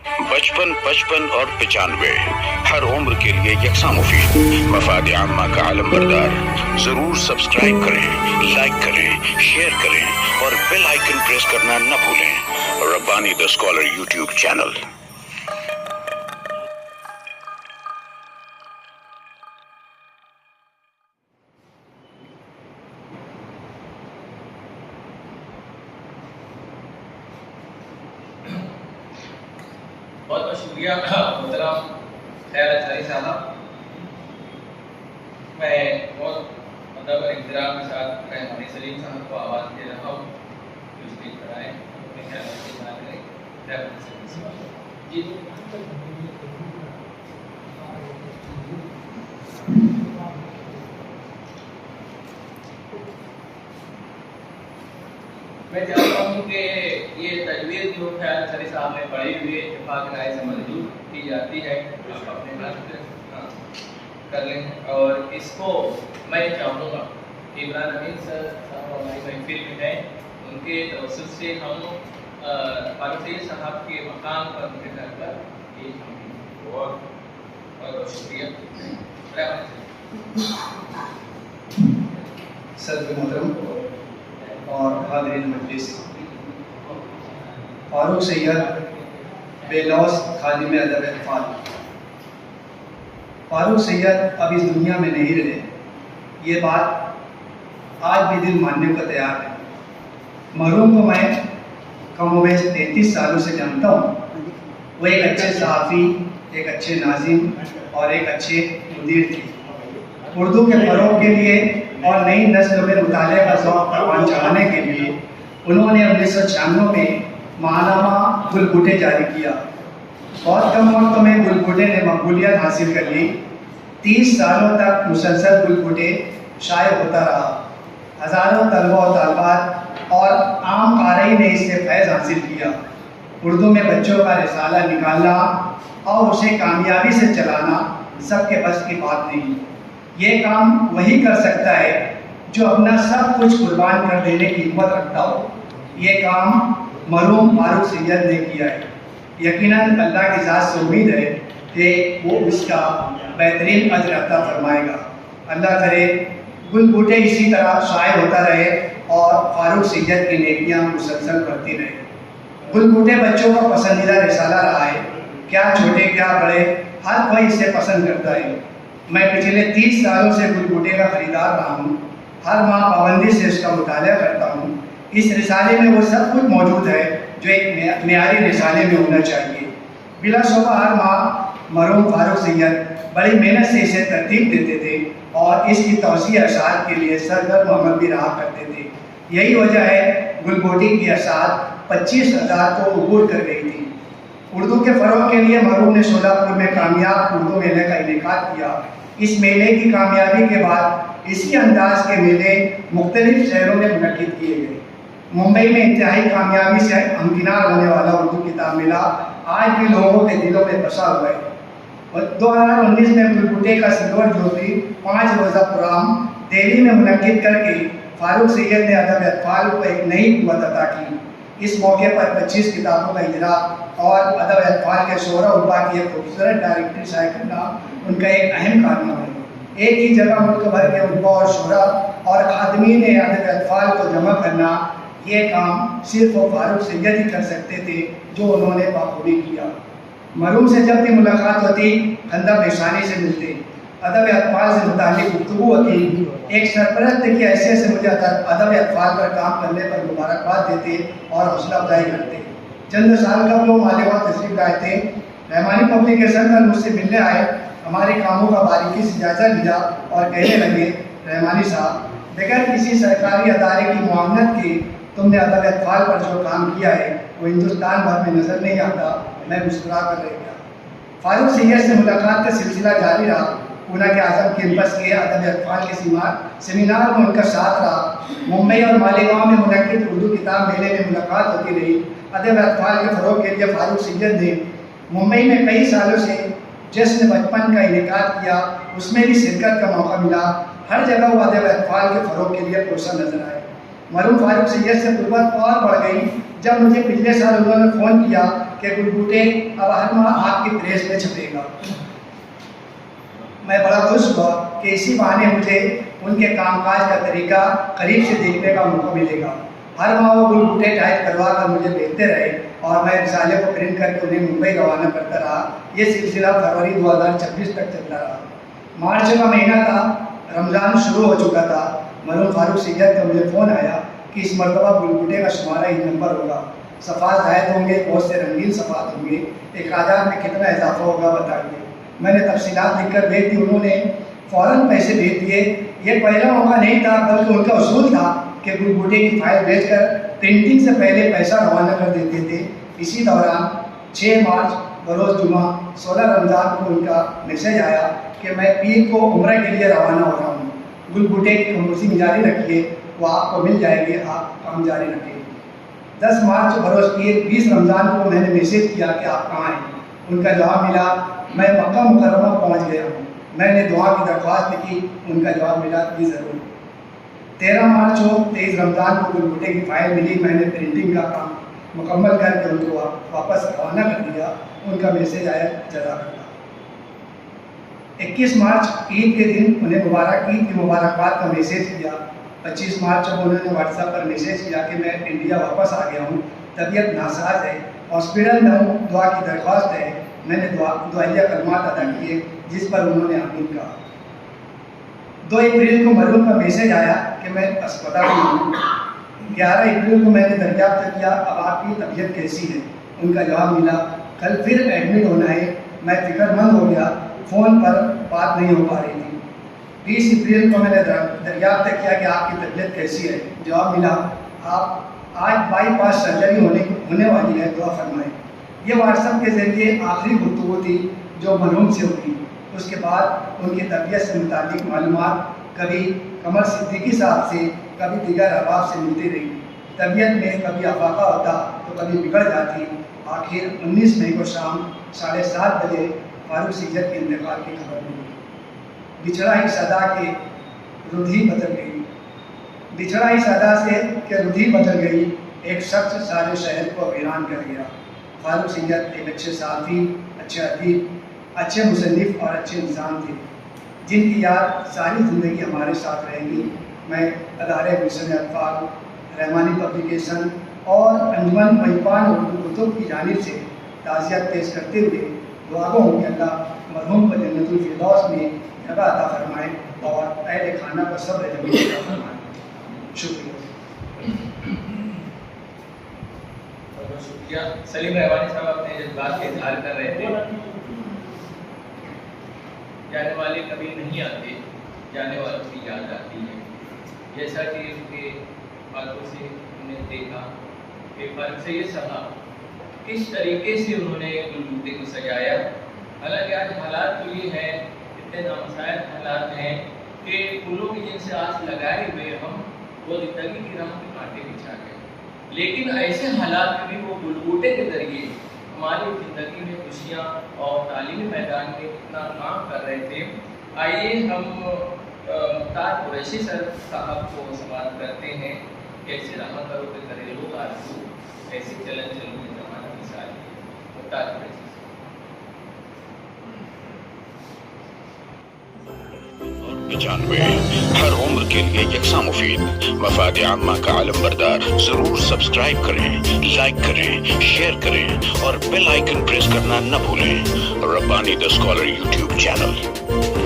55 55 اور 95 ہر عمر کے لیے یکساں مفید. مفاد عامہ کا عالم بردار. ضرور سبسکرائب کریں، لائک کریں، شیئر کریں اور بیل آئیکن پریس کرنا نہ بھولیں. ربانی دا اسکالر یوٹیوب چینل. بہت بہت شکریہ محترم خیر اچھاری صاحب. میں بہت ادب اور احترام کے ساتھ رحمانی سلیم صاحب کو آواز دے رہا ہوں کہ اسپیچ کرائیں، اپنے خیالات کی اظہار کریں. رحمانی سلیم صاحب جی. میں چاہتا ہوں کہ یہ تجویز جو خیال اچھاری صاحب نے پڑھی ہوئی ہے اتفاق رائے سے منظور کی جاتی ہے، آپ اپنے پاس کر لیں. اور اس کو میں چاہوں گا کہ عمران امین صاحب ہماری محفل میں ہیں، ان کے توسط سے ہم فاروق سید صاحب کے مقام پر ان کے گھر پر یہ بہت بہت شکریہ. صدر محترم اور حاضرین مجلس، فاروق سید بے لوث خادم ادب اطفال. فاروق سید اب اس دنیا میں نہیں رہے، یہ بات آج بھی دل ماننے کو تیار ہے. مرحوم کو میں کم و بیش 33 سالوں سے جانتا ہوں. وہ ایک اچھے صحافی، ایک اچھے ناظم اور ایک اچھے مدیر تھے. اردو کے فروغ کے لیے اور نئی نسل میں مطالعے کا ذوق پروان چڑھانے کے لیے انہوں نے 1996 میں ماہنامہ گلگٹے جاری کیا. بہت کم وقت میں گلگٹے نے مقبولیت حاصل کر لی. 30 سالوں تک مسلسل گلگٹے شائع ہوتا رہا. ہزاروں طلبہ و طالبات اور عام قارئین نے اس سے فیض حاصل کیا. اردو میں بچوں کا رسالہ نکالنا اور اسے کامیابی سے چلانا سب کے بس کی بات نہیں. یہ کام وہی کر سکتا ہے جو اپنا سب کچھ قربان کر دینے کی ہمت رکھتا ہو. یہ کام مرحوم فاروق سید نے کیا ہے. یقیناً اللہ کی ذات سے امید ہے کہ وہ اس کا بہترین اجر عطا فرمائے گا. اللہ کرے گلگٹے اسی طرح شائع ہوتا رہے اور فاروق سید کی نیکیاں مسلسل بڑھتی رہے. گلگٹے بچوں کا پسندیدہ رسالہ رہا ہے. کیا چھوٹے کیا بڑے ہر کوئی اسے پسند کرتا ہے. میں پچھلے 30 سالوں سے گلگٹے کا خریدار رہا ہوں. ہر ماہ پابندی سے اس کا مطالعہ کرتا ہوں. اس رسالے میں وہ سب کچھ موجود ہے جو ایک معیاری رسالے میں ہونا چاہیے. بلا شبہ ہر ماہ مرحوم فاروق سید بڑی محنت سے اسے ترتیب دیتے تھے اور اس کی توسیع اشاعت کے لیے سرگرم عمل بھی رہا کرتے تھے. یہی وجہ ہے گلگوٹی کی اشاعت 25,000 کو عبور کر گئی تھی. اردو کے فروغ کے لیے مرحوم نے شولہپور میں کامیاب اردو میلے کا انعقاد کیا. اس میلے کی کامیابی کے بعد اسی انداز کے میلے مختلف شہروں میں منعقد کیے گئے. ممبئی میں انتہائی کامیابی سے ہمکنار ہونے والا اردو کتاب میلہ آج بھی لوگوں کے دلوں میں بسا ہوا ہے. 2019 میں گلگٹے کا سلور جوبلی 5 روزہ پروگرام دہلی میں منعقد کر کے فاروق سید نے ادب اطفال کو ایک نئی قوت عطا کی. اس موقع پر 25 کتابوں کا اجرا اور ادب اطفال کے شعراء البا کی ایک خوبصورت ڈائریکٹری شائع کرنا ان کا ایک اہم کارنامہ ہے. ایک ہی جگہ ملک بھر کے البا اور شعراء اور خادمین ادب اطفال کو جمع کرنا، یہ کام صرف وہ فاروق سید ہی کر سکتے تھے جو انہوں نے بخوبی کیا. مرحوم سے جب بھی ملاقات ہوتی خندہ پیشانی سے ملتے، ادب اطفال سے متعلق گفتگو ہوتی. ایک سرپرست کی حیثیت سے مجھے ادب اطفال پر کام کرنے پر مبارکباد دیتے اور حوصلہ افزائی کرتے. چند سال قبل وہ مالیگاؤں تشریف لائے تھے. رحمانی پبلیکیشن پر مجھ سے ملنے آئے، ہمارے کاموں کا باریکی سے جائزہ لیا اور کہنے لگے، رحمانی صاحب بغیر کسی سرکاری ادارے کی معاونت کے تم نے ادب اطفال پر جو کام کیا ہے وہ ہندوستان بھر میں نظر نہیں آتا. میں مسکرا کر رہ گیا. فاروق سید سے ملاقات کا سلسلہ جاری رہا. پونا کے اعظم کیمپس کے ادب اطفال کے سیمینار میں ان کا ساتھ رہا. ممبئی اور مالیگاؤں میں منعقد اردو کتاب میلے میں ملاقات ہوتی رہی. ادب اطفال کے فروغ کے لیے فاروق سید نے ممبئی میں کئی سالوں سے جشن بچپن کا انعقاد کیا. اس میں بھی شرکت کا موقع ملا. ہر جگہ وہ ادب اطفال کے فروغ کے لیے پرسر نظر آئے. مرحوم فاروق سید سے قربت اور بڑھ گئی जब मुझे पिछले साल उन्होंने फ़ोन किया कि गुलबूटे अब हर माह आपकी प्रेस में छपेगा, मैं बड़ा खुश हुआ कि इसी बहाने मुझे उनके कामकाज का तरीका करीब से देखने का मौका मिलेगा। हर माह वो गुलबूटे टाइप करवा कर मुझे भेजते रहे और मैं रिसाले को प्रिंट करके उन्हें मुंबई रवाना करता रहा। ये सिलसिला फरवरी 2026 तक चलता रहा। मार्च का महीना था, रमज़ान शुरू हो चुका था। मरहूम फारूक सिद्दीकी का मुझे फ़ोन आया कि इस मरतबा गुलबूटे का शुमारा ही नंबर होगा, सफ़ात ज़ायद होंगे, बहुत से रंगीन सफ़ात होंगे, इखराजात में कितना इजाफा होगा बताइए। मैंने तफसीलात लिख कर भेज दी। उन्होंने फ़ौरन पैसे भेज दिए। ये पहला मौका नहीं था बल्कि उनका उसूल था कि गुलबूटे की फ़ाइल भेजकर प्रिंटिंग से पहले पैसा रवाना कर देते थे। इसी दौरान 6 मार्च बरोज़ जुमा 16 रमज़ान को उनका मैसेज आया कि मैं पीर को उम्रा के लिए रवाना हो रहा हूँ, गुलबूटे की कंपोजिंग जारी रखिए, वो आपको मिल जाएगी, आप काम जारी रखिए। 10 मार्च बरोज़ पीर 20 रमज़ान को मैंने मैसेज किया कि आप कहाँ हैं। उनका जवाब मिला, मैं मक्का मुकर्रमा पहुँच गया हूँ। मैंने दुआ की दरख्वास्त की, उनका जवाब मिला जी ज़रूर। 13 मार्च को 23 रमज़ान को गुलबूटे की फ़ाइल मिली। मैंने प्रिंटिंग का काम मुकम्मल करके उनको वापस रवाना कर दिया। उनका मैसेज आया जज़ाकल्लाह। 21 मार्च ईद के दिन उन्हें ईद की मुबारकबाद का मैसेज किया। 25 मार्च को उन्होंने व्हाट्सएप पर मैसेज किया कि मैं इंडिया वापस आ गया हूँ, तबीयत नासाज है, हॉस्पिटल में हूँ, दुआ की दरख्वास्त है। मैंने दुआइया कलमात अदा किए जिस पर उन्होंने आमीन कहा। 2 अप्रैल को मरहूम का मैसेज आया कि मैं अस्पताल में हूँ। 11 अप्रैल को मैंने दरियाफ्त किया अब आपकी तबीयत कैसी है। उनका जवाब मिला, कल फिर एडमिट होना है। मैं फिक्रमंद हो गया, फ़ोन पर बात नहीं हो पा रही थी। 20 अप्रैल को मैंने दरियाफ्त किया कि आपकी तबीयत कैसी है। जवाब मिला, आप आज बाईपास सर्जरी होने वाली है, दुआ फरमाएं। ये व्हाट्सएप के ज़रिए आखिरी गुफ्तगू थी जो मरहूम से हुई। उसके बाद उनकी तबीयत से मुताबिक मालूमात कभी कमर सिद्दीकी साहब से, कभी दीगर अहबाब से मिलती रही। तबीयत में कभी अफाका होता तो कभी बिगड़ जाती। आखिर 19 मई को शाम 7:30 बजे फारूक सिद्दीकी के इंतकाल की खबर मिली। बिछड़ा ही सदा के रुधि बदल गई, बिछड़ा ही सदा से के रुधि बदल गई, एक शख्स सारे शहर को वीरान कर गया। फारूक सिद्दीकी एक अच्छे सहाफ़ी, अच्छे अदीब, अच्छे मुसन्निफ़ और अच्छे इंसान थे जिनकी याद सारी ज़िंदगी हमारे साथ रहेगी। मैं अदारे गुलशन अतफाल, रहमानी पब्लिकेशन और अंजुमन महिबान उर्दू कुतुब की जानिब से ताज़ियत पेश करते हुए दुआ गो हूँ कि अल्लाह मरहूम को जन्नतुल फिरदौस में जगह अता फरमाए और अहले खाना को सब्र जमील अता फरमाए। शुक्रिया। शुक्रिया। सलीम रहमानी साहब अपने जज्बात के इजहार कर रहे थे। जाने वाले कभी नहीं आते, जाने वालों की याद आती है। जैसा कि उनके बातों से हमने देखा कि फर्क से ये सहा किस तरीके से उन्होंने गुलबूटे को सजाया। हालांकि आज हालात तो ये हैं, इतने नामसायद हालात हैं कि फूलों की जिनसे आस लगाए हुए हम वो ज़िंदगी की राह पे कांटे बिछा गए। लेकिन ऐसे हालात में भी वो गुलबूटे के ज़रिए हमारी ज़िंदगी में खुशियाँ और तालीमी मैदान में इतना काम कर रहे थे। आइए हम मुख्तार कुरैशी सर साहब को सवाल करते हैं, कैसे रहा करो के घरेलू आरज़ू, कैसे चलन चलो में ज़माना की सारी। मुख्तार कुरैशी और 95 हर उम्र के लिए यकसा मुफीद, मफाद आम्मा का आलम बरदार। जरूर सब्सक्राइब करें, लाइक करें, शेयर करें और बेल आइकन प्रेस करना न भूलें। Rabbani the scholar YouTube channel.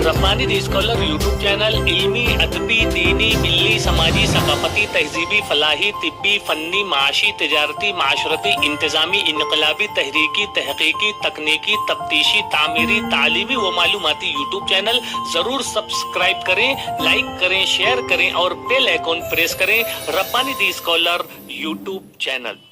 Rabbani the scholar YouTube channel इल्मी, अदबी, दीनी, मिल्ली, समाजी, सकाफती, तहजीबी, फलाही, तिब्बी, फन्नी, माशी, तिजारती, माशरती, इंतजामी, इनकलाबी, तहरीकी, तहकीकी, तकनीकी, तफ्तीशी, तामीरी, तालीमी व मालूमाती यूट्यूब चैनल। ज़रूर सब्सक्राइब करें, लाइक करें, शेयर करें और बेल आइकन प्रेस करें। Rabbani the scholar YouTube channel.